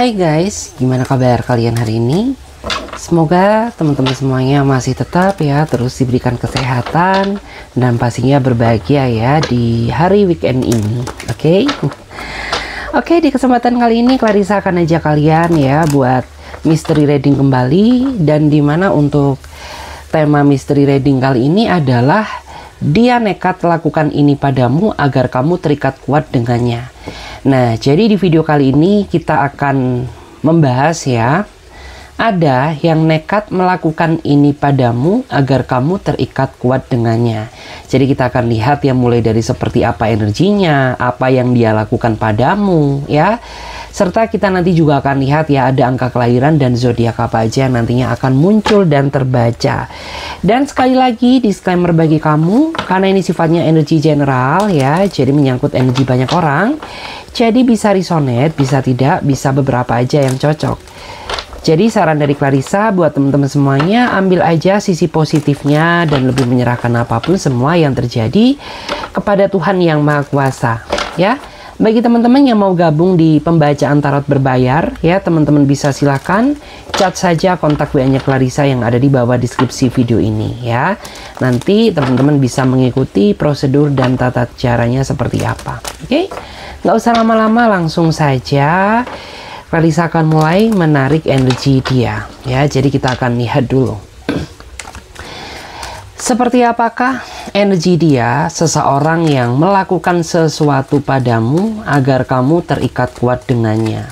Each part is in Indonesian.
Hai guys, gimana kabar kalian hari ini? Semoga teman-teman semuanya masih tetap ya terus diberikan kesehatan dan pastinya berbahagia ya di hari weekend ini. Oke, di kesempatan kali ini Clarissa akan ajak kalian ya buat mystery reading kembali, dan dimana untuk tema mystery reading kali ini adalah dia nekat lakukan ini padamu agar kamu terikat kuat dengannya. Nah, jadi di video kali ini kita akan membahas ya, ada yang nekat melakukan ini padamu agar kamu terikat kuat dengannya. Jadi kita akan lihat ya mulai dari seperti apa energinya, apa yang dia lakukan padamu ya. Serta kita nanti juga akan lihat ya ada angka kelahiran dan zodiak apa aja yang nantinya akan muncul dan terbaca. Dan sekali lagi disclaimer bagi kamu, karena ini sifatnya energi general ya, jadi menyangkut energi banyak orang. Jadi bisa resonate, bisa tidak, bisa beberapa aja yang cocok. Jadi saran dari Clarissa buat teman-teman semuanya, ambil aja sisi positifnya dan lebih menyerahkan apapun semua yang terjadi kepada Tuhan Yang Maha Kuasa ya. Bagi teman-teman yang mau gabung di pembacaan tarot berbayar ya, teman-teman bisa silahkan chat saja kontak WA-nya Clarissa yang ada di bawah deskripsi video ini ya. Nanti teman-teman bisa mengikuti prosedur dan tata caranya seperti apa. Oke, nggak usah lama-lama, langsung saja Clarissa akan mulai menarik energi dia ya. Jadi kita akan lihat dulu seperti apakah energi dia, seseorang yang melakukan sesuatu padamu agar kamu terikat kuat dengannya.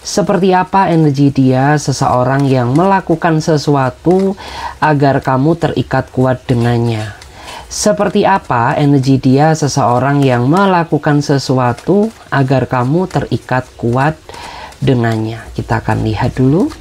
Seperti apa energi dia, seseorang yang melakukan sesuatu agar kamu terikat kuat dengannya. Seperti apa energi dia, seseorang yang melakukan sesuatu agar kamu terikat kuat dengannya. Kita akan lihat dulu.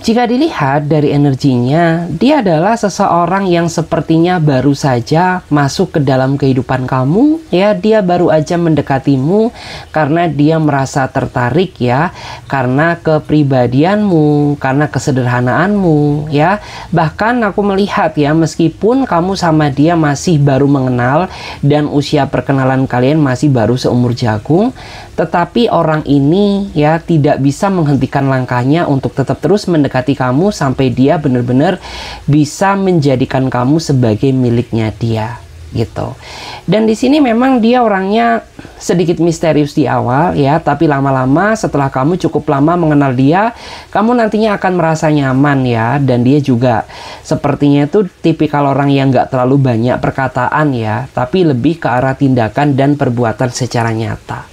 Jika dilihat dari energinya, dia adalah seseorang yang sepertinya baru saja masuk ke dalam kehidupan kamu ya. Dia baru aja mendekatimu karena dia merasa tertarik ya, karena kepribadianmu, karena kesederhanaanmu ya. Bahkan aku melihat ya, meskipun kamu sama dia masih baru mengenal dan usia perkenalan kalian masih baru seumur jagung, tetapi orang ini ya tidak bisa menghentikan langkahnya untuk tetap terus mendekati kamu sampai dia benar-benar bisa menjadikan kamu sebagai miliknya dia gitu. Dan di sini memang dia orangnya sedikit misterius di awal ya, tapi lama-lama setelah kamu cukup lama mengenal dia, kamu nantinya akan merasa nyaman ya. Dan dia juga sepertinya itu tipikal orang yang nggak terlalu banyak perkataan ya, tapi lebih ke arah tindakan dan perbuatan secara nyata.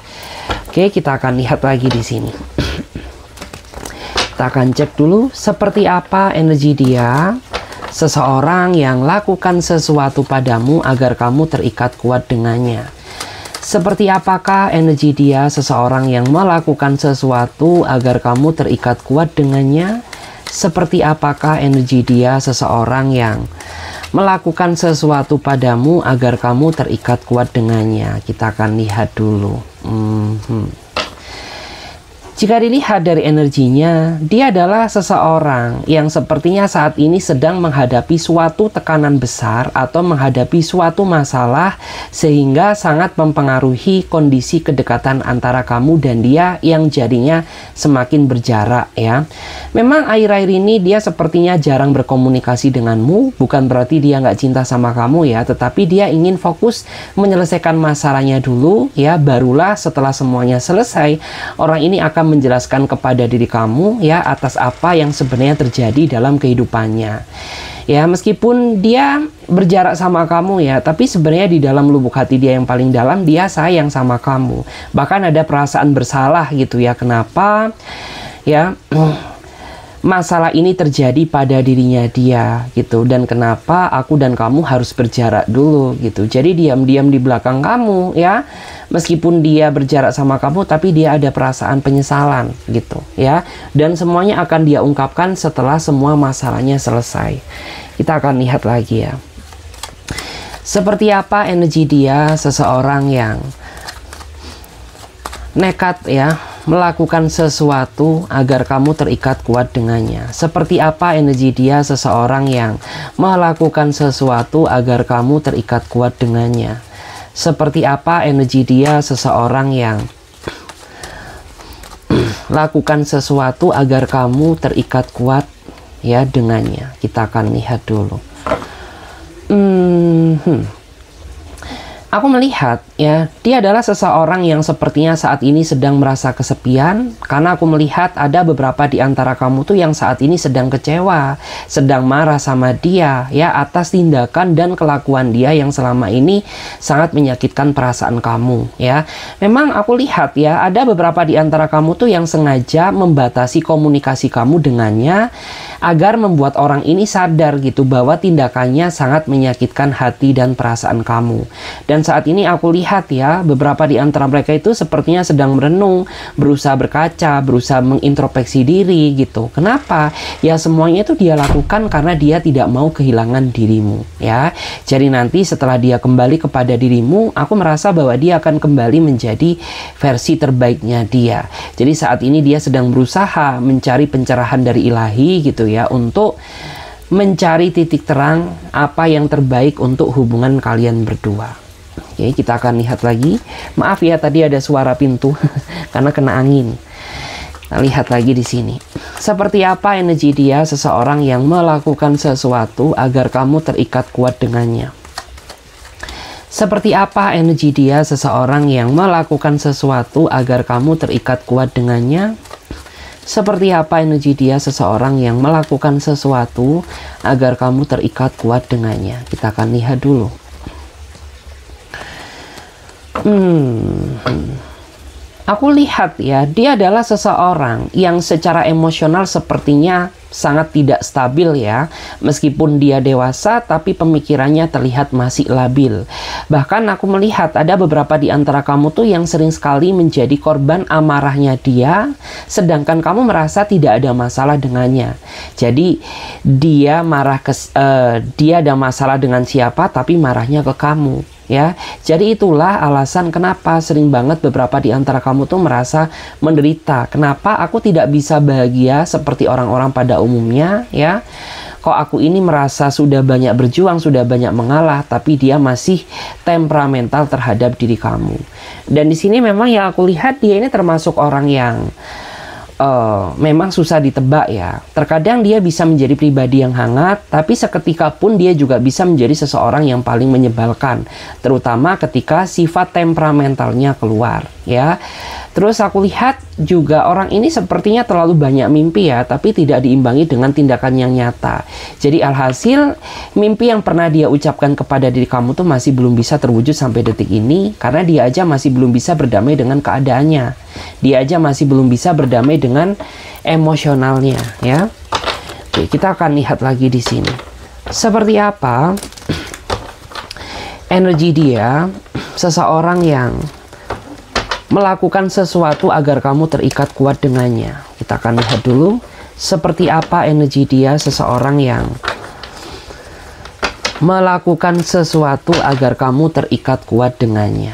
Oke, kita akan lihat lagi di sini. Kita akan cek dulu seperti apa energi dia, seseorang yang lakukan sesuatu padamu agar kamu terikat kuat dengannya. Seperti apakah energi dia, seseorang yang melakukan sesuatu agar kamu terikat kuat dengannya. Seperti apakah energi dia, seseorang yang melakukan sesuatu padamu agar kamu terikat kuat dengannya. Kita akan lihat dulu. Jika dilihat dari energinya, dia adalah seseorang yang sepertinya saat ini sedang menghadapi suatu tekanan besar atau menghadapi suatu masalah sehingga sangat mempengaruhi kondisi kedekatan antara kamu dan dia yang jadinya semakin berjarak ya. Memang akhir-akhir ini dia sepertinya jarang berkomunikasi denganmu, bukan berarti dia nggak cinta sama kamu ya, tetapi dia ingin fokus menyelesaikan masalahnya dulu ya, barulah setelah semuanya selesai, orang ini akan menjelaskan kepada diri kamu ya atas apa yang sebenarnya terjadi dalam kehidupannya ya. Meskipun dia berjarak sama kamu ya, tapi sebenarnya di dalam lubuk hati dia yang paling dalam, dia sayang sama kamu. Bahkan ada perasaan bersalah gitu ya, kenapa ya masalah ini terjadi pada dirinya dia gitu, dan kenapa aku dan kamu harus berjarak dulu gitu. Jadi diam-diam di belakang kamu ya, meskipun dia berjarak sama kamu, tapi dia ada perasaan penyesalan gitu ya. Dan semuanya akan dia ungkapkan setelah semua masalahnya selesai. Kita akan lihat lagi ya, seperti apa energi dia, seseorang yang nekat ya melakukan sesuatu agar kamu terikat kuat dengannya. Seperti apa energi dia, seseorang yang melakukan sesuatu agar kamu terikat kuat dengannya. Seperti apa energi dia, seseorang yang lakukan sesuatu agar kamu terikat kuat ya dengannya. Kita akan lihat dulu. Aku melihat ya, dia adalah seseorang yang sepertinya saat ini sedang merasa kesepian, karena aku melihat ada beberapa di antara kamu tuh yang saat ini sedang kecewa, sedang marah sama dia ya atas tindakan dan kelakuan dia yang selama ini sangat menyakitkan perasaan kamu ya. Memang aku lihat ya, ada beberapa di antara kamu tuh yang sengaja membatasi komunikasi kamu dengannya agar membuat orang ini sadar gitu bahwa tindakannya sangat menyakitkan hati dan perasaan kamu. Dan saat ini aku lihat ya, beberapa di antara mereka itu sepertinya sedang merenung, berusaha berkaca, berusaha mengintrospeksi diri gitu. Kenapa? Ya semuanya itu dia lakukan karena dia tidak mau kehilangan dirimu ya. Jadi nanti setelah dia kembali kepada dirimu, aku merasa bahwa dia akan kembali menjadi versi terbaiknya dia. Jadi saat ini dia sedang berusaha mencari pencerahan dari ilahi gitu ya, untuk mencari titik terang apa yang terbaik untuk hubungan kalian berdua. Oke, kita akan lihat lagi. Maaf ya, tadi ada suara pintu karena kena angin. Kita lihat lagi di sini. Seperti apa energi dia, seseorang yang melakukan sesuatu agar kamu terikat kuat dengannya. Seperti apa energi dia, seseorang yang melakukan sesuatu agar kamu terikat kuat dengannya. Seperti apa energi dia, seseorang yang melakukan sesuatu agar kamu terikat kuat dengannya. Kita akan lihat dulu. Aku lihat ya, dia adalah seseorang yang secara emosional sepertinya sangat tidak stabil ya. Meskipun dia dewasa, tapi pemikirannya terlihat masih labil. Bahkan aku melihat ada beberapa di antara kamu tuh yang sering sekali menjadi korban amarahnya dia, sedangkan kamu merasa tidak ada masalah dengannya. Jadi dia dia ada masalah dengan siapa, tapi marahnya ke kamu. Ya, jadi itulah alasan kenapa sering banget beberapa di antara kamu tuh merasa menderita. Kenapa aku tidak bisa bahagia seperti orang-orang pada umumnya, ya? Kok aku ini merasa sudah banyak berjuang, sudah banyak mengalah, tapi dia masih temperamental terhadap diri kamu. Dan di sini memang yang aku lihat dia ini termasuk orang yang memang susah ditebak ya. Terkadang dia bisa menjadi pribadi yang hangat, tapi seketika pun dia juga bisa menjadi seseorang yang paling menyebalkan, terutama ketika sifat temperamentalnya keluar ya. Terus aku lihat juga orang ini sepertinya terlalu banyak mimpi ya, tapi tidak diimbangi dengan tindakan yang nyata. Jadi alhasil mimpi yang pernah dia ucapkan kepada diri kamu tuh masih belum bisa terwujud sampai detik ini, karena dia aja masih belum bisa berdamai dengan keadaannya. Dia aja masih belum bisa berdamai dengan emosionalnya ya. Oke, kita akan lihat lagi di sini. Seperti apa energi dia, seseorang yang melakukan sesuatu agar kamu terikat kuat dengannya. Kita akan lihat dulu seperti apa energi dia, seseorang yang melakukan sesuatu agar kamu terikat kuat dengannya.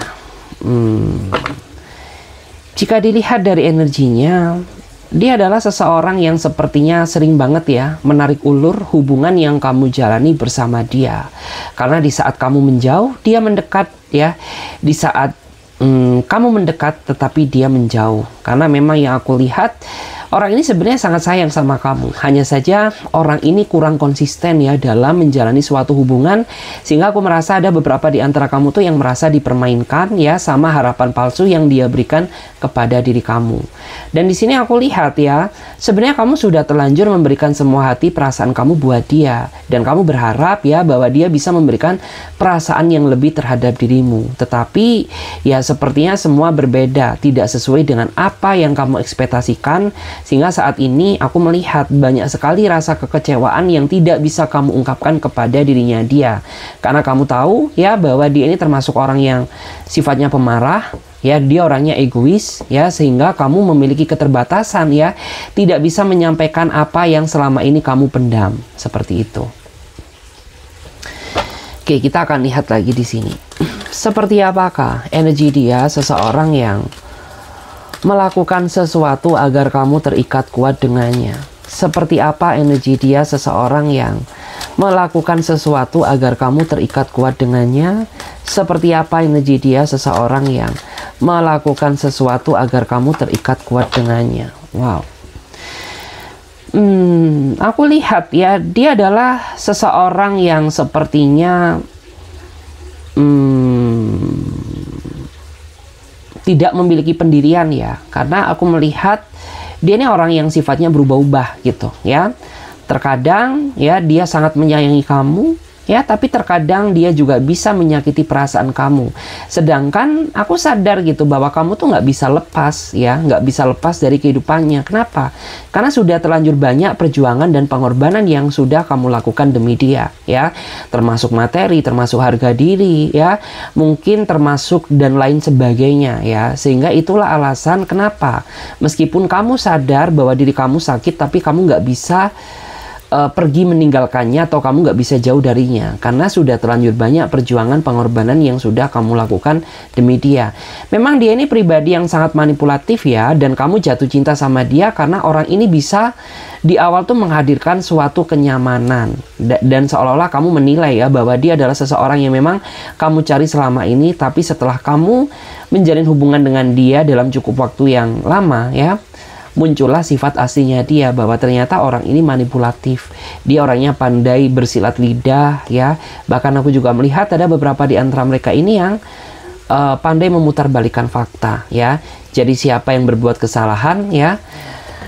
Jika dilihat dari energinya, dia adalah seseorang yang sepertinya sering banget ya menarik ulur hubungan yang kamu jalani bersama dia. Karena di saat kamu menjauh, dia mendekat ya. Di saat kamu mendekat tetapi dia menjauh. Karena memang yang aku lihat, orang ini sebenarnya sangat sayang sama kamu. Hanya saja orang ini kurang konsisten ya dalam menjalani suatu hubungan, sehingga aku merasa ada beberapa di antara kamu tuh yang merasa dipermainkan ya sama harapan palsu yang dia berikan kepada diri kamu. Dan di sini aku lihat ya, sebenarnya kamu sudah terlanjur memberikan semua hati perasaan kamu buat dia, dan kamu berharap ya bahwa dia bisa memberikan perasaan yang lebih terhadap dirimu. Tetapi ya sepertinya semua berbeda, tidak sesuai dengan apa yang kamu ekspektasikan. Sehingga saat ini aku melihat banyak sekali rasa kekecewaan yang tidak bisa kamu ungkapkan kepada dirinya dia. Karena kamu tahu ya bahwa dia ini termasuk orang yang sifatnya pemarah, ya dia orangnya egois ya, sehingga kamu memiliki keterbatasan ya, tidak bisa menyampaikan apa yang selama ini kamu pendam, seperti itu. Oke, kita akan lihat lagi di sini. Seperti apakah energi dia, seseorang yang melakukan sesuatu agar kamu terikat kuat dengannya. Seperti apa energi dia, seseorang yang melakukan sesuatu agar kamu terikat kuat dengannya. Seperti apa energi dia, seseorang yang melakukan sesuatu agar kamu terikat kuat dengannya. Wow. Aku lihat ya, dia adalah seseorang yang sepertinya tidak memiliki pendirian ya, karena aku melihat dia ini orang yang sifatnya berubah-ubah gitu ya. Terkadang ya dia sangat menyayangi kamu ya, tapi terkadang dia juga bisa menyakiti perasaan kamu. Sedangkan aku sadar gitu bahwa kamu tuh nggak bisa lepas ya, nggak bisa lepas dari kehidupannya. Kenapa? Karena sudah terlanjur banyak perjuangan dan pengorbanan yang sudah kamu lakukan demi dia ya, termasuk materi, termasuk harga diri ya, mungkin termasuk dan lain sebagainya ya. Sehingga itulah alasan kenapa meskipun kamu sadar bahwa diri kamu sakit, tapi kamu nggak bisa pergi meninggalkannya, atau kamu nggak bisa jauh darinya karena sudah terlanjur banyak perjuangan pengorbanan yang sudah kamu lakukan demi dia. Memang dia ini pribadi yang sangat manipulatif ya, dan kamu jatuh cinta sama dia karena orang ini bisa di awal tuh menghadirkan suatu kenyamanan dan seolah-olah kamu menilai ya bahwa dia adalah seseorang yang memang kamu cari selama ini. Tapi setelah kamu menjalin hubungan dengan dia dalam cukup waktu yang lama ya, muncullah sifat aslinya dia, bahwa ternyata orang ini manipulatif. Dia orangnya pandai bersilat lidah ya. Bahkan aku juga melihat ada beberapa di antara mereka ini yang pandai memutarbalikkan fakta ya. Jadi siapa yang berbuat kesalahan ya,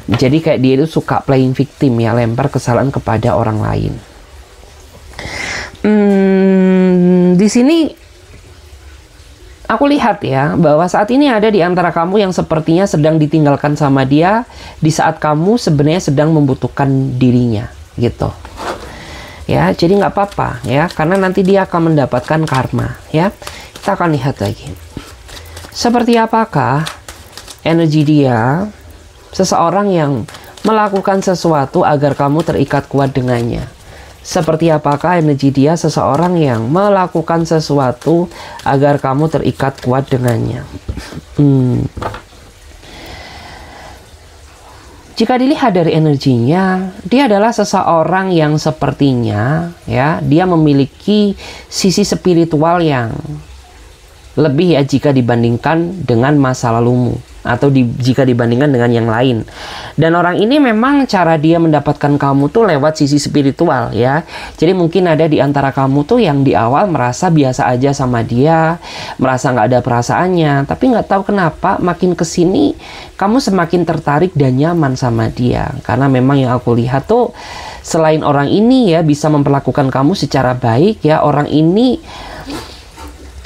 jadi kayak dia itu suka playing victim ya, lempar kesalahan kepada orang lain. Di sini aku lihat ya, bahwa saat ini ada di antara kamu yang sepertinya sedang ditinggalkan sama dia di saat kamu sebenarnya sedang membutuhkan dirinya gitu. Ya, jadi nggak apa-apa ya, karena nanti dia akan mendapatkan karma ya. Kita akan lihat lagi. Seperti apakah energi dia, seseorang yang melakukan sesuatu agar kamu terikat kuat dengannya. Seperti apakah energi dia, seseorang yang melakukan sesuatu agar kamu terikat kuat dengannya. Jika dilihat dari energinya, dia adalah seseorang yang sepertinya ya, dia memiliki sisi spiritual yang lebih ya jika dibandingkan dengan masa lalumu, atau jika dibandingkan dengan yang lain. Dan orang ini memang cara dia mendapatkan kamu tuh lewat sisi spiritual ya. Jadi mungkin ada di antara kamu tuh yang di awal merasa biasa aja sama dia, merasa nggak ada perasaannya, tapi nggak tahu kenapa makin kesini kamu semakin tertarik dan nyaman sama dia. Karena memang yang aku lihat tuh, selain orang ini ya bisa memperlakukan kamu secara baik ya, orang ini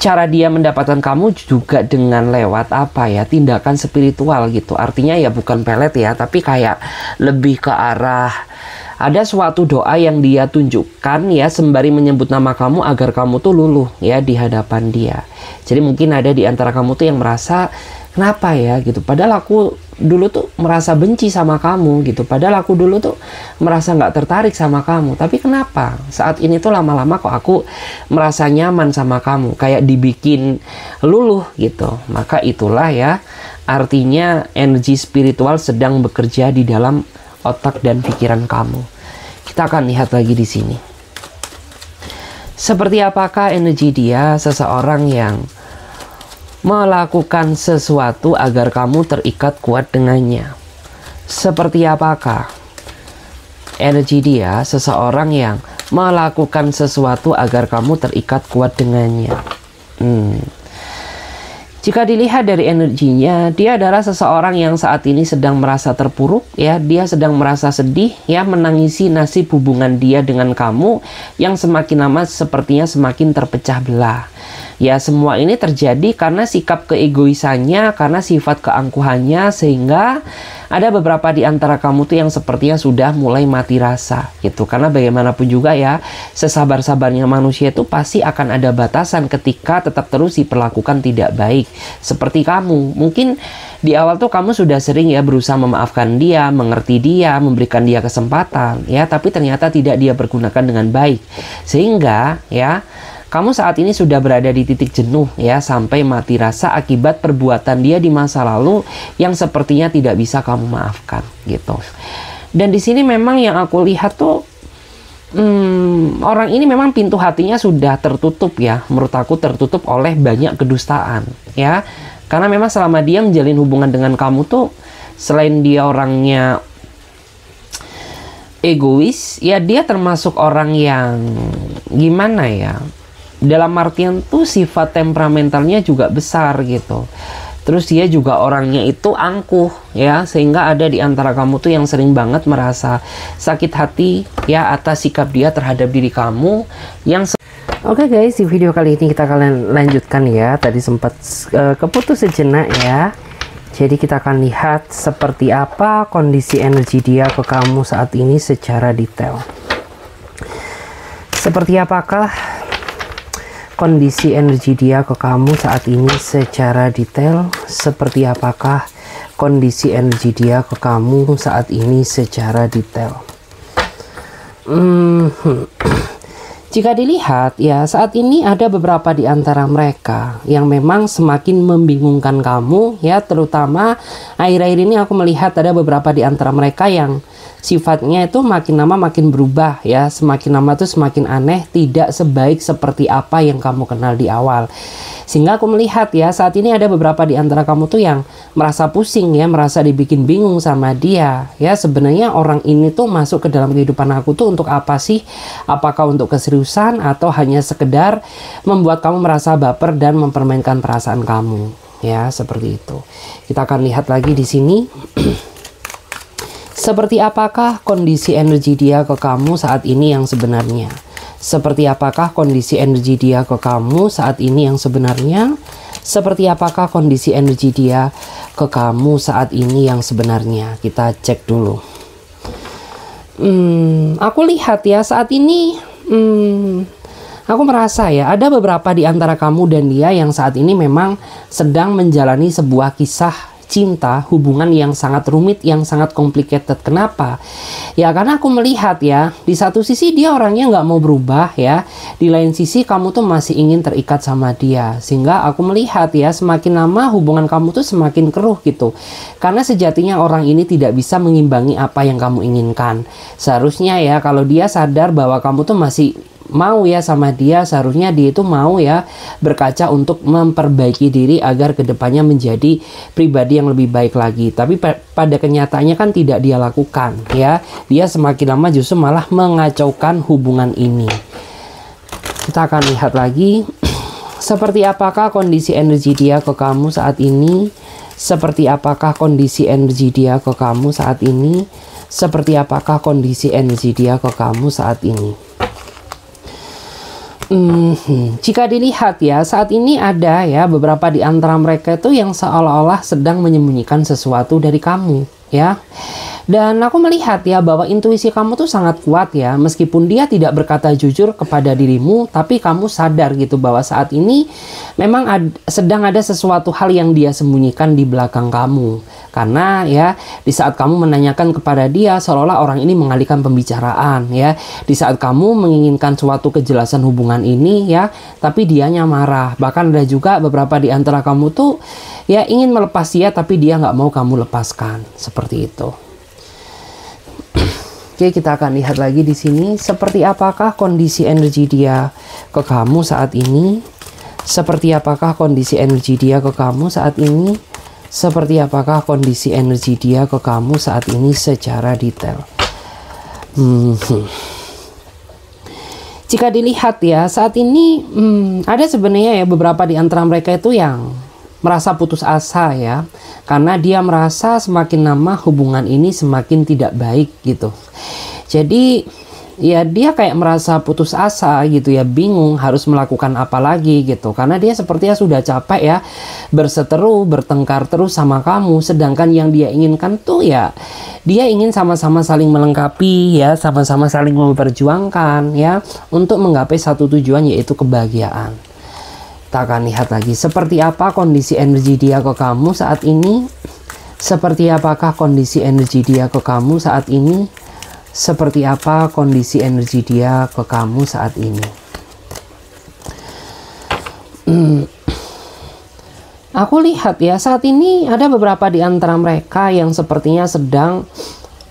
cara dia mendapatkan kamu juga dengan lewat apa ya, tindakan spiritual gitu. Artinya ya bukan pelet ya, tapi kayak lebih ke arah ada suatu doa yang dia tunjukkan ya, sembari menyebut nama kamu agar kamu tuh luluh ya di hadapan dia. Jadi mungkin ada di antara kamu tuh yang merasa, kenapa ya gitu, padahal aku dulu tuh merasa benci sama kamu gitu, padahal aku dulu tuh merasa nggak tertarik sama kamu, tapi kenapa saat ini tuh lama-lama kok aku merasa nyaman sama kamu, kayak dibikin luluh gitu. Maka itulah ya, artinya energi spiritual sedang bekerja di dalam otak dan pikiran kamu. Kita akan lihat lagi di sini. Seperti apakah energi dia, seseorang yang melakukan sesuatu agar kamu terikat kuat dengannya. Seperti apakah energi dia, seseorang yang melakukan sesuatu agar kamu terikat kuat dengannya. Jika dilihat dari energinya, dia adalah seseorang yang saat ini sedang merasa terpuruk ya, dia sedang merasa sedih ya, menangisi nasib hubungan dia dengan kamu yang semakin lama sepertinya semakin terpecah belah. Ya, semua ini terjadi karena sikap keegoisannya, karena sifat keangkuhannya, sehingga ada beberapa di antara kamu tuh yang sepertinya sudah mulai mati rasa gitu. Karena bagaimanapun juga ya, sesabar-sabarnya manusia itu pasti akan ada batasan ketika tetap terus diperlakukan tidak baik. Seperti kamu, mungkin di awal tuh kamu sudah sering ya berusaha memaafkan dia, mengerti dia, memberikan dia kesempatan ya, tapi ternyata tidak dia pergunakan dengan baik. Sehingga ya, kamu saat ini sudah berada di titik jenuh ya, sampai mati rasa akibat perbuatan dia di masa lalu yang sepertinya tidak bisa kamu maafkan gitu. Dan di sini memang yang aku lihat tuh, orang ini memang pintu hatinya sudah tertutup ya, menurut aku tertutup oleh banyak kedustaan ya. Karena memang selama dia menjalin hubungan dengan kamu tuh selain dia orangnya egois, ya dia termasuk orang yang gimana ya, dalam artian tuh sifat temperamentalnya juga besar gitu. Terus dia juga orangnya itu angkuh ya, sehingga ada di antara kamu tuh yang sering banget merasa sakit hati ya atas sikap dia terhadap diri kamu yang Oke guys, di video kali ini kita akan lanjutkan ya. Tadi sempat keputus sejenak ya. Jadi kita akan lihat seperti apa kondisi energi dia ke kamu saat ini secara detail. Seperti apakah kondisi energi dia ke kamu saat ini secara detail? Seperti apakah kondisi energi dia ke kamu saat ini secara detail? Jika dilihat ya, saat ini ada beberapa di antara mereka yang memang semakin membingungkan kamu ya, terutama akhir-akhir ini aku melihat ada beberapa di antara mereka yang sifatnya itu makin lama makin berubah ya, semakin lama tuh semakin aneh, tidak sebaik seperti apa yang kamu kenal di awal. Sehingga aku melihat ya, saat ini ada beberapa di antara kamu tuh yang merasa pusing ya, merasa dibikin bingung sama dia ya. Sebenarnya orang ini tuh masuk ke dalam kehidupan aku tuh untuk apa sih? Apakah untuk keseriusan atau hanya sekedar membuat kamu merasa baper dan mempermainkan perasaan kamu ya, seperti itu. Kita akan lihat lagi di sini. Seperti apakah kondisi energi dia ke kamu saat ini yang sebenarnya? Seperti apakah kondisi energi dia ke kamu saat ini yang sebenarnya? Seperti apakah kondisi energi dia ke kamu saat ini yang sebenarnya? Kita cek dulu. Aku lihat ya saat ini, aku merasa ya ada beberapa di antara kamu dan dia yang saat ini memang sedang menjalani sebuah kisah cinta, hubungan yang sangat rumit, yang sangat complicated. Kenapa? Ya karena aku melihat ya, di satu sisi dia orangnya nggak mau berubah ya, di lain sisi kamu tuh masih ingin terikat sama dia. Sehingga aku melihat ya, semakin lama hubungan kamu tuh semakin keruh gitu. Karena sejatinya orang ini tidak bisa mengimbangi apa yang kamu inginkan. Seharusnya ya, kalau dia sadar bahwa kamu tuh masih mau ya sama dia, seharusnya dia itu mau ya berkaca untuk memperbaiki diri agar kedepannya menjadi pribadi yang lebih baik lagi. Tapi pada kenyataannya kan tidak dia lakukan ya, dia semakin lama justru malah mengacaukan hubungan ini. Kita akan lihat lagi seperti apakah kondisi energi dia ke kamu saat ini. Seperti apakah kondisi energi dia ke kamu saat ini. Seperti apakah kondisi energi dia ke kamu saat ini. Jika dilihat ya, saat ini ada ya beberapa di antara mereka itu yang seolah-olah sedang menyembunyikan sesuatu dari kamu ya. Dan aku melihat ya bahwa intuisi kamu tuh sangat kuat ya, meskipun dia tidak berkata jujur kepada dirimu, tapi kamu sadar gitu bahwa saat ini memang sedang ada sesuatu hal yang dia sembunyikan di belakang kamu. Karena ya di saat kamu menanyakan kepada dia, seolah-olah orang ini mengalihkan pembicaraan ya. Di saat kamu menginginkan suatu kejelasan hubungan ini ya, tapi dianya marah. Bahkan ada juga beberapa di antara kamu tuh ya ingin melepas dia, tapi dia nggak mau kamu lepaskan. Seperti itu. Oke, kita akan lihat lagi di sini seperti apakah kondisi energi dia ke kamu saat ini. Seperti apakah kondisi energi dia ke kamu saat ini. Seperti apakah kondisi energi dia ke kamu saat ini secara detail. Jika dilihat ya, saat ini ada sebenarnya ya beberapa di antara mereka itu yang merasa putus asa ya. Karena dia merasa semakin lama hubungan ini semakin tidak baik gitu. Jadi ya dia kayak merasa putus asa gitu ya, bingung harus melakukan apa lagi gitu. Karena dia sepertinya sudah capek ya berseteru, bertengkar terus sama kamu. Sedangkan yang dia inginkan tuh ya, dia ingin sama-sama saling melengkapi ya, sama-sama saling memperjuangkan ya, untuk menggapai satu tujuan, yaitu kebahagiaan. Kita akan lihat lagi seperti apa kondisi energi dia ke kamu saat ini. Seperti apakah kondisi energi dia ke kamu saat ini. Seperti apa kondisi energi dia ke kamu saat ini. Aku lihat ya, saat ini ada beberapa di antara mereka yang sepertinya sedang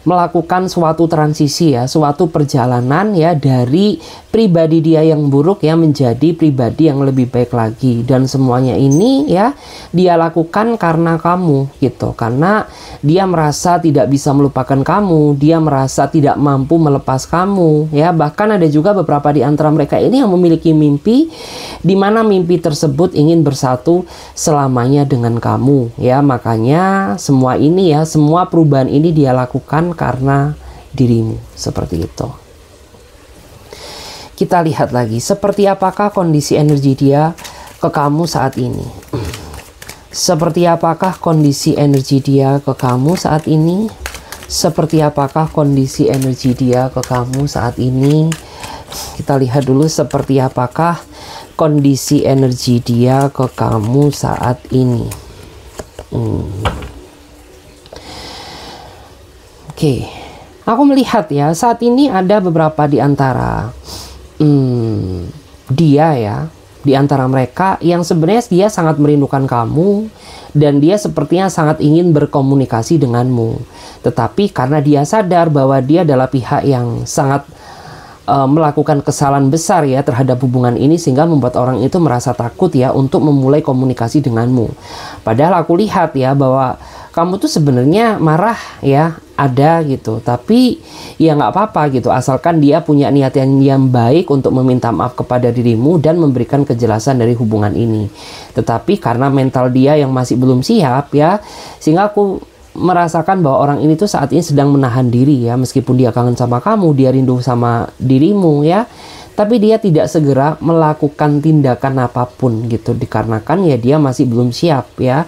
melakukan suatu transisi ya, suatu perjalanan ya, dari pribadi dia yang buruk ya menjadi pribadi yang lebih baik lagi. Dan semuanya ini ya dia lakukan karena kamu gitu, karena dia merasa tidak bisa melupakan kamu, dia merasa tidak mampu melepas kamu ya. Bahkan ada juga beberapa di antara mereka ini yang memiliki mimpi di mana mimpi tersebut ingin bersatu selamanya dengan kamu ya. Makanya semua ini ya, semua perubahan ini dia lakukan karena dirimu, seperti itu. Kita lihat lagi, seperti apakah kondisi energi dia ke kamu saat ini. Seperti apakah kondisi energi dia ke kamu saat ini. Seperti apakah kondisi energi dia ke kamu saat ini. Kita lihat dulu seperti apakah kondisi energi dia ke kamu saat ini. Oke, aku melihat ya saat ini ada beberapa di antara dia ya, di antara mereka yang sebenarnya dia sangat merindukan kamu dan dia sepertinya sangat ingin berkomunikasi denganmu. Tetapi karena dia sadar bahwa dia adalah pihak yang sangat melakukan kesalahan besar ya terhadap hubungan ini, sehingga membuat orang itu merasa takut ya untuk memulai komunikasi denganmu. Padahal aku lihat ya bahwa kamu tuh sebenarnya marah ya, ada gitu, tapi ya nggak apa-apa gitu, asalkan dia punya niatan yang baik untuk meminta maaf kepada dirimu dan memberikan kejelasan dari hubungan ini. Tetapi karena mental dia yang masih belum siap ya, sehingga aku merasakan bahwa orang ini tuh saat ini sedang menahan diri ya, meskipun dia kangen sama kamu, dia rindu sama dirimu ya, tapi dia tidak segera melakukan tindakan apapun gitu, dikarenakan ya dia masih belum siap ya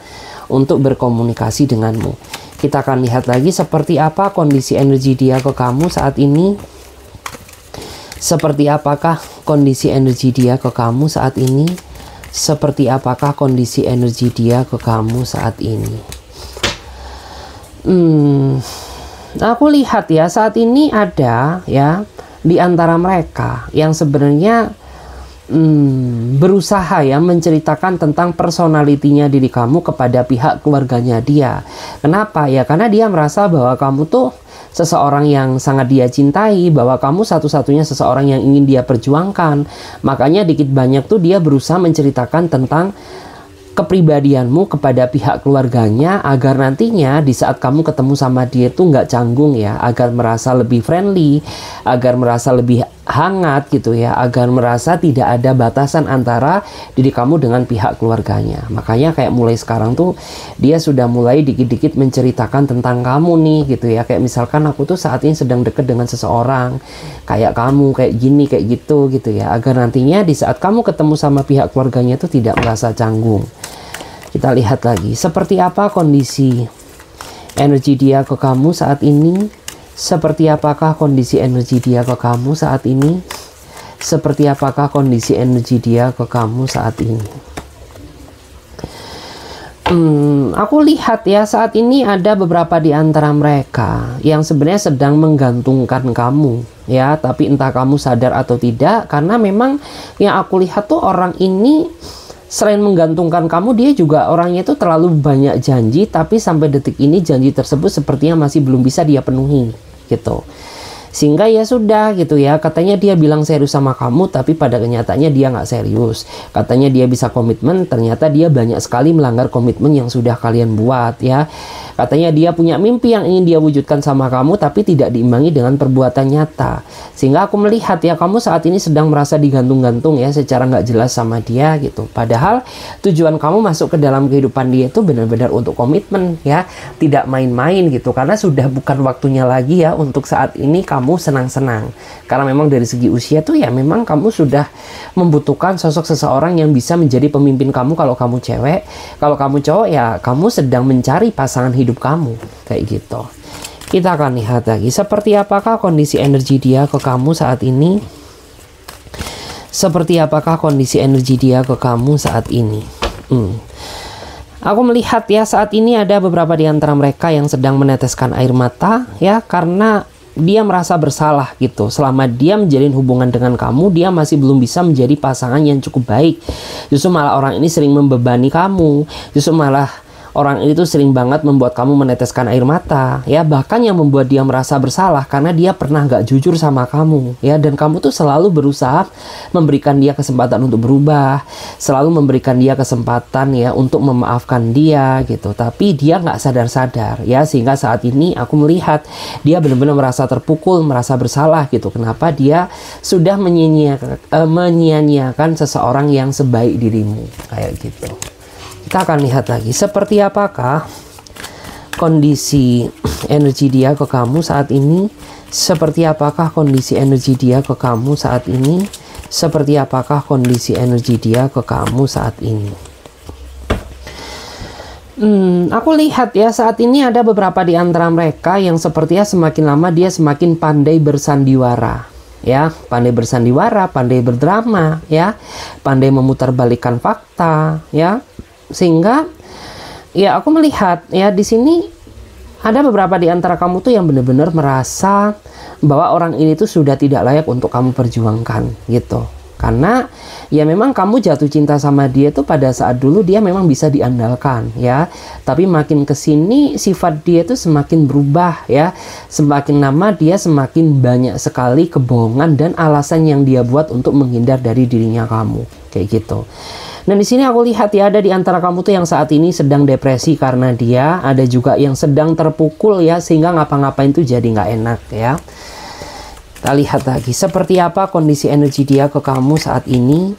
untuk berkomunikasi denganmu. Kita akan lihat lagi seperti apa kondisi energi dia ke kamu saat ini. Seperti apakah kondisi energi dia ke kamu saat ini. Seperti apakah kondisi energi dia ke kamu saat ini. Aku lihat ya saat ini ada ya di antara mereka yang sebenarnya berusaha ya menceritakan tentang personalitinya diri kamu kepada pihak keluarganya dia. Kenapa ya? Karena dia merasa bahwa kamu tuh seseorang yang sangat dia cintai, bahwa kamu satu-satunya seseorang yang ingin dia perjuangkan. Makanya dikit banyak tuh dia berusaha menceritakan tentang kepribadianmu kepada pihak keluarganya, agar nantinya di saat kamu ketemu sama dia tuh nggak canggung ya, agar merasa lebih friendly, agar merasa lebih hangat gitu ya, agar merasa tidak ada batasan antara diri kamu dengan pihak keluarganya. Makanya kayak mulai sekarang tuh dia sudah mulai dikit-dikit menceritakan tentang kamu nih gitu ya, kayak misalkan aku tuh saat ini sedang deket dengan seseorang kayak kamu, kayak gini, kayak gitu ya, agar nantinya di saat kamu ketemu sama pihak keluarganya tuh tidak merasa canggung. Kita lihat lagi seperti apa kondisi energi dia ke kamu saat ini. Seperti apakah kondisi energi dia ke kamu saat ini. Seperti apakah kondisi energi dia ke kamu saat ini. Aku lihat ya saat ini ada beberapa di antara mereka yang sebenarnya sedang menggantungkan kamu ya, tapi entah kamu sadar atau tidak, karena memang yang aku lihat tuh orang ini selain menggantungkan kamu, dia juga orangnya itu terlalu banyak janji, tapi sampai detik ini janji tersebut sepertinya masih belum bisa dia penuhi gitu. Sehingga ya sudah gitu ya, katanya dia bilang serius sama kamu, tapi pada kenyataannya dia nggak serius. Katanya dia bisa komitmen, ternyata dia banyak sekali melanggar komitmen yang sudah kalian buat ya. Katanya dia punya mimpi yang ingin dia wujudkan sama kamu, tapi tidak diimbangi dengan perbuatan nyata. Sehingga aku melihat ya, kamu saat ini sedang merasa digantung-gantung ya, secara nggak jelas sama dia gitu. Padahal tujuan kamu masuk ke dalam kehidupan dia itu benar-benar untuk komitmen ya, tidak main-main gitu. Karena sudah bukan waktunya lagi ya untuk saat ini kamu senang-senang. Karena memang dari segi usia tuh ya memang kamu sudah membutuhkan sosok seseorang yang bisa menjadi pemimpin kamu kalau kamu cewek. Kalau kamu cowok ya kamu sedang mencari pasangan hidup kamu kayak gitu. Kita akan lihat lagi seperti apakah kondisi energi dia ke kamu saat ini. Seperti apakah kondisi energi dia ke kamu saat ini. Aku melihat ya saat ini ada beberapa di antara mereka yang sedang meneteskan air mata ya, karena dia merasa bersalah gitu. Selama dia menjalin hubungan dengan kamu, dia masih belum bisa menjadi pasangan yang cukup baik. Justru malah orang ini sering membebani kamu. Justru malah Orang itu sering banget membuat kamu meneteskan air mata, ya, bahkan yang membuat dia merasa bersalah karena dia pernah nggak jujur sama kamu, ya, dan kamu tuh selalu berusaha memberikan dia kesempatan untuk berubah, selalu memberikan dia kesempatan, ya, untuk memaafkan dia gitu, tapi dia nggak sadar-sadar, ya, sehingga saat ini aku melihat dia benar-benar merasa terpukul, merasa bersalah gitu, kenapa dia sudah menyia-nyiakan seseorang yang sebaik dirimu, kayak gitu. Kita akan lihat lagi seperti apakah kondisi energi dia ke kamu saat ini, seperti apakah kondisi energi dia ke kamu saat ini, seperti apakah kondisi energi dia ke kamu saat ini. Aku lihat ya, saat ini ada beberapa di antara mereka yang sepertinya semakin lama dia semakin pandai bersandiwara. Ya, pandai bersandiwara, pandai berdrama, ya, pandai memutarbalikkan fakta, ya. Sehingga ya aku melihat ya di sini ada beberapa di antara kamu tuh yang benar-benar merasa bahwa orang ini tuh sudah tidak layak untuk kamu perjuangkan gitu. Karena ya memang kamu jatuh cinta sama dia tuh pada saat dulu dia memang bisa diandalkan, ya. Tapi makin kesini sifat dia tuh semakin berubah, ya. Semakin lama dia semakin banyak sekali kebohongan dan alasan yang dia buat untuk menghindar dari dirinya kamu, kayak gitu. Dan di sini aku lihat ya, ada di antara kamu tuh yang saat ini sedang depresi karena dia, ada juga yang sedang terpukul ya, sehingga ngapa-ngapain tuh jadi nggak enak ya. Kita lihat lagi seperti apa kondisi energi dia ke kamu saat ini.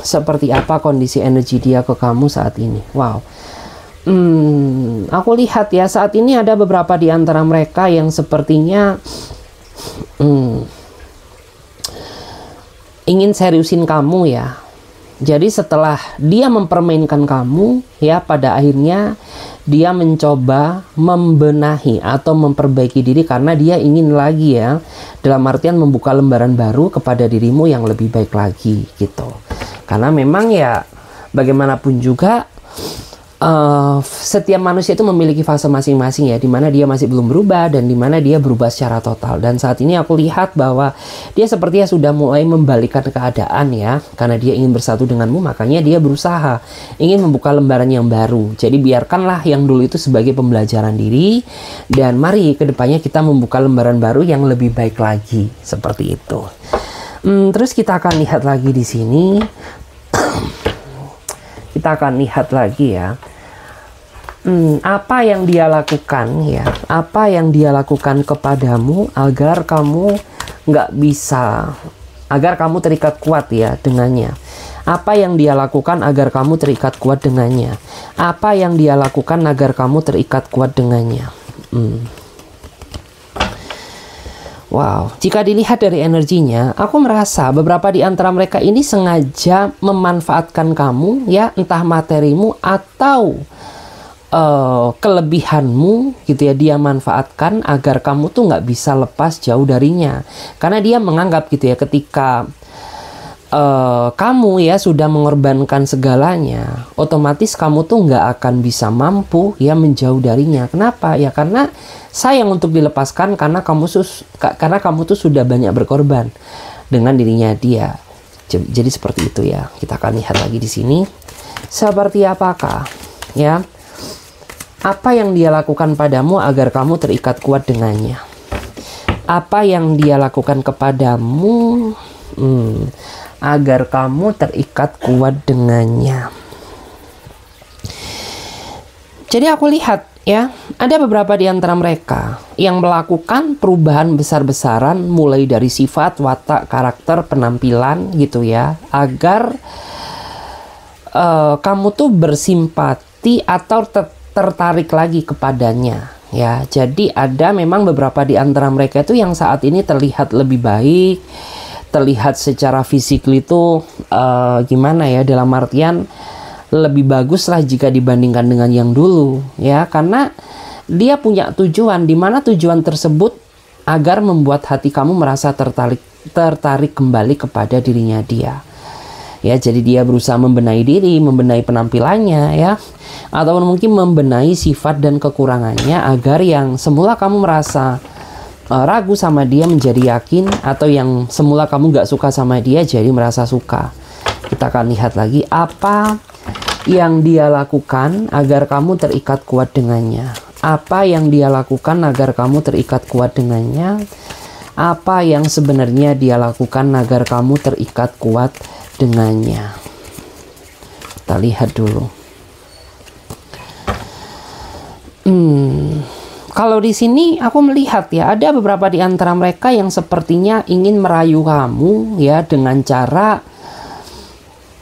Seperti apa kondisi energi dia ke kamu saat ini. Wow. Aku lihat ya, saat ini ada beberapa di antara mereka yang sepertinya ingin seriusin kamu ya. Jadi setelah dia mempermainkan kamu ya, pada akhirnya dia mencoba membenahi atau memperbaiki diri karena dia ingin lagi ya, dalam artian membuka lembaran baru kepada dirimu yang lebih baik lagi gitu. Karena memang ya bagaimanapun juga setiap manusia itu memiliki fase masing-masing ya, dimana dia masih belum berubah dan dimana dia berubah secara total. Dan saat ini aku lihat bahwa dia sepertinya sudah mulai membalikkan keadaan ya, karena dia ingin bersatu denganmu, makanya dia berusaha ingin membuka lembaran yang baru. Jadi biarkanlah yang dulu itu sebagai pembelajaran diri, dan mari kedepannya kita membuka lembaran baru yang lebih baik lagi, seperti itu. Terus kita akan lihat lagi di sini. Kita akan lihat lagi ya, apa yang dia lakukan ya, apa yang dia lakukan kepadamu agar kamu nggak bisa, agar kamu terikat kuat ya dengannya. Apa yang dia lakukan agar kamu terikat kuat dengannya. Apa yang dia lakukan agar kamu terikat kuat dengannya. Wow, jika dilihat dari energinya, aku merasa beberapa di antara mereka ini sengaja memanfaatkan kamu ya, entah materimu atau kelebihanmu gitu ya, dia manfaatkan agar kamu tuh nggak bisa lepas jauh darinya. Karena dia menganggap gitu ya, ketika kamu ya sudah mengorbankan segalanya, otomatis kamu tuh nggak akan bisa mampu ya menjauh darinya. Kenapa? Ya karena sayang untuk dilepaskan, karena kamu tuh sudah banyak berkorban dengan dirinya dia. Jadi seperti itu ya. Kita akan lihat lagi di sini seperti apakah ya, apa yang dia lakukan padamu agar kamu terikat kuat dengannya. Apa yang dia lakukan kepadamu agar kamu terikat kuat dengannya. Jadi aku lihat ya, ada beberapa di antara mereka yang melakukan perubahan besar-besaran mulai dari sifat, watak, karakter, penampilan gitu ya, agar kamu tuh bersimpati atau tertarik lagi kepadanya ya. Jadi ada memang beberapa di antara mereka itu yang saat ini terlihat lebih baik, terlihat secara fisik itu gimana ya, dalam artian lebih bagus lah jika dibandingkan dengan yang dulu ya, karena dia punya tujuan, di mana tujuan tersebut agar membuat hati kamu merasa tertarik kembali kepada dirinya dia ya. Jadi dia berusaha membenahi diri, membenahi penampilannya ya, atau mungkin membenahi sifat dan kekurangannya agar yang semula kamu merasa ragu sama dia menjadi yakin, atau yang semula kamu gak suka sama dia jadi merasa suka. Kita akan lihat lagi apa yang dia lakukan agar kamu terikat kuat dengannya? Apa yang dia lakukan agar kamu terikat kuat dengannya? Apa yang sebenarnya dia lakukan agar kamu terikat kuat dengannya? Kita lihat dulu. Kalau di sini aku melihat ya, ada beberapa di antara mereka yang sepertinya ingin merayu kamu ya dengan cara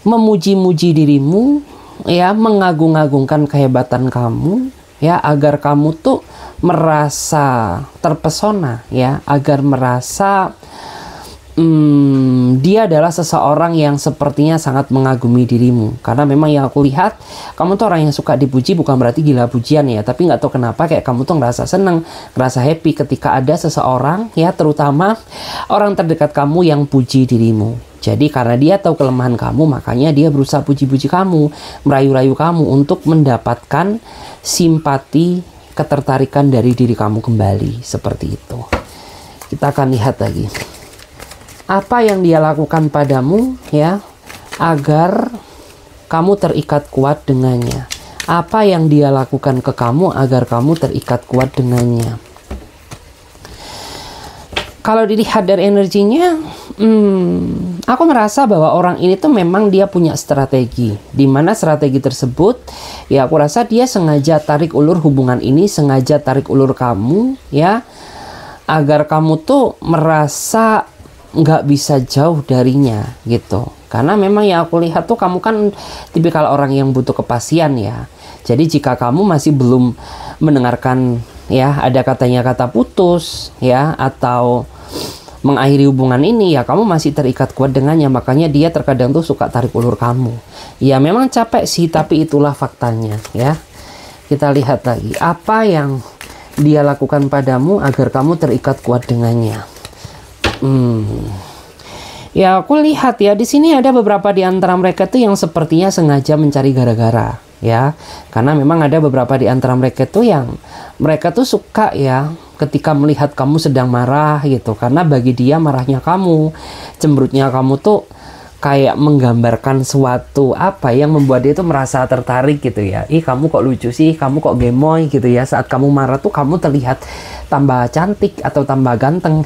memuji-muji dirimu ya, mengagung-agungkan kehebatan kamu ya, agar kamu tuh merasa terpesona ya, agar merasa dia adalah seseorang yang sepertinya sangat mengagumi dirimu. Karena memang yang aku lihat, kamu tuh orang yang suka dipuji, bukan berarti gila pujian ya, tapi nggak tahu kenapa kayak kamu tuh ngerasa seneng, ngerasa happy ketika ada seseorang ya, terutama orang terdekat kamu yang puji dirimu. Jadi karena dia tahu kelemahan kamu, makanya dia berusaha puji-puji kamu, merayu-rayu kamu untuk mendapatkan simpati, ketertarikan dari diri kamu kembali. Seperti itu. Kita akan lihat lagi. Apa yang dia lakukan padamu ya, agar kamu terikat kuat dengannya? Apa yang dia lakukan ke kamu agar kamu terikat kuat dengannya? Kalau dilihat dari energinya, aku merasa bahwa orang ini tuh memang dia punya strategi. Dimana strategi tersebut, ya aku rasa dia sengaja tarik ulur hubungan ini, sengaja tarik ulur kamu ya, agar kamu tuh merasa nggak bisa jauh darinya gitu. Karena memang yang aku lihat tuh kamu kan tipikal orang yang butuh kepastian ya. Jadi jika kamu masih belum mendengarkan ya ada katanya kata putus ya, atau mengakhiri hubungan ini ya, kamu masih terikat kuat dengannya. Makanya dia terkadang tuh suka tarik ulur kamu. Ya memang capek sih, tapi itulah faktanya ya. Kita lihat lagi, apa yang dia lakukan padamu agar kamu terikat kuat dengannya? Ya aku lihat ya, di sini ada beberapa di antara mereka tuh yang sepertinya sengaja mencari gara-gara ya. Karena memang ada beberapa di antara mereka tuh yang mereka tuh suka ya ketika melihat kamu sedang marah gitu. Karena bagi dia marahnya kamu, cemberutnya kamu tuh kayak menggambarkan suatu apa yang membuat dia tuh merasa tertarik gitu ya. Ih kamu kok lucu sih, kamu kok gemoy gitu ya. Saat kamu marah tuh kamu terlihat tambah cantik atau tambah ganteng.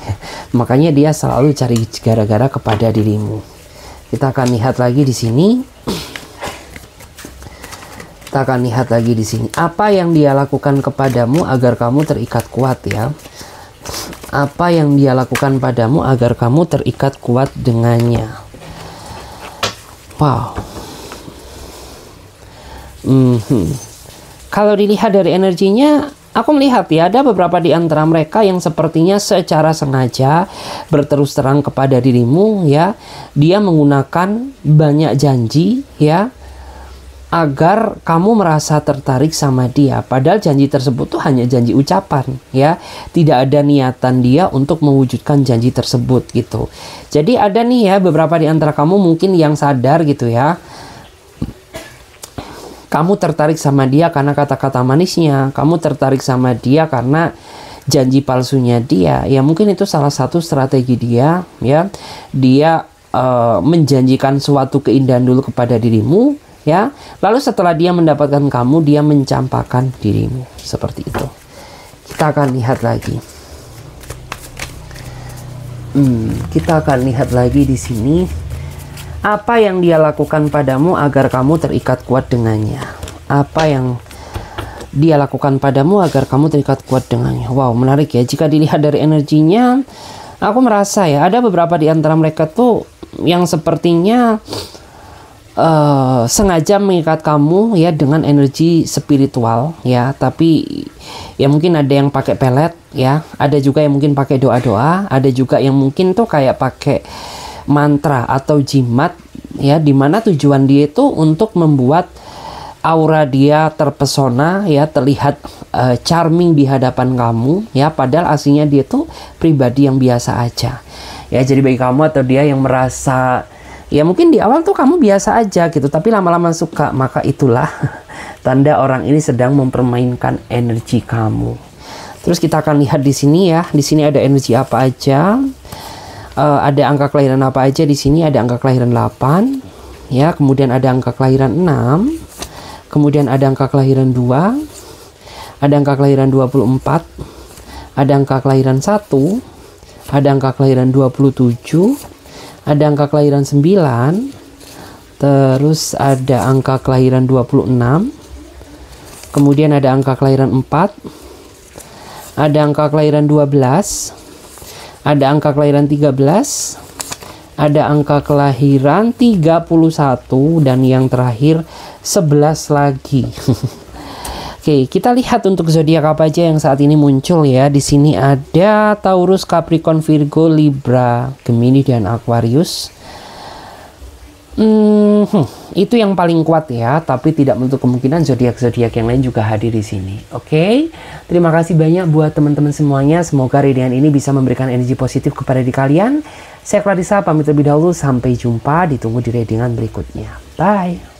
Makanya dia selalu cari gara-gara kepada dirimu. Kita akan lihat lagi di sini. Kita akan lihat lagi di sini. Apa yang dia lakukan kepadamu agar kamu terikat kuat ya? Apa yang dia lakukan padamu agar kamu terikat kuat dengannya? Wow. Kalau dilihat dari energinya, aku melihat ya ada beberapa di antara mereka yang sepertinya secara sengaja berterus terang kepada dirimu ya. Dia menggunakan banyak janji ya, agar kamu merasa tertarik sama dia. Padahal janji tersebut tuh hanya janji ucapan ya. Tidak ada niatan dia untuk mewujudkan janji tersebut gitu. Jadi ada nih ya beberapa di antara kamu mungkin yang sadar gitu ya. Kamu tertarik sama dia karena kata-kata manisnya. Kamu tertarik sama dia karena janji palsunya dia. Ya mungkin itu salah satu strategi dia ya. Dia menjanjikan suatu keindahan dulu kepada dirimu ya, lalu setelah dia mendapatkan kamu, dia mencampakkan dirimu. Seperti itu. Kita akan lihat lagi. Kita akan lihat lagi di sini. Apa yang dia lakukan padamu agar kamu terikat kuat dengannya? Apa yang dia lakukan padamu agar kamu terikat kuat dengannya? Wow, menarik ya. Jika dilihat dari energinya, aku merasa ya ada beberapa di antara mereka tuh yang sepertinya sengaja mengikat kamu ya dengan energi spiritual ya. Tapi ya mungkin ada yang pakai pelet ya, ada juga yang mungkin pakai doa-doa, ada juga yang mungkin tuh kayak pakai mantra atau jimat ya, dimana tujuan dia itu untuk membuat aura dia terpesona ya, terlihat charming di hadapan kamu ya, padahal aslinya dia tuh pribadi yang biasa aja ya. Jadi bagi kamu atau dia yang merasa ya mungkin di awal tuh kamu biasa aja gitu, tapi lama-lama suka, maka itulah tanda orang ini sedang mempermainkan energi kamu. Terus kita akan lihat di sini ya, di sini ada energi apa aja, ada angka kelahiran apa aja di sini. Ada angka kelahiran 8 ya, kemudian ada angka kelahiran 6, kemudian ada angka kelahiran 2, ada angka kelahiran 24, ada angka kelahiran 1, ada angka kelahiran 27, ada angka kelahiran 9, terus ada angka kelahiran 26, kemudian ada angka kelahiran 4, ada angka kelahiran 12, ada angka kelahiran 13, ada angka kelahiran 31, dan yang terakhir 11 lagi. Oke, kita lihat untuk zodiak apa aja yang saat ini muncul ya. Di sini ada Taurus, Capricorn, Virgo, Libra, Gemini, dan Aquarius. Itu yang paling kuat ya, tapi tidak menutup kemungkinan zodiak-zodiak yang lain juga hadir di sini. Oke, terima kasih banyak buat teman-teman semuanya. Semoga readingan ini bisa memberikan energi positif kepada diri kalian. Saya Clarissa pamit lebih dahulu, sampai jumpa, ditunggu di readingan berikutnya. Bye.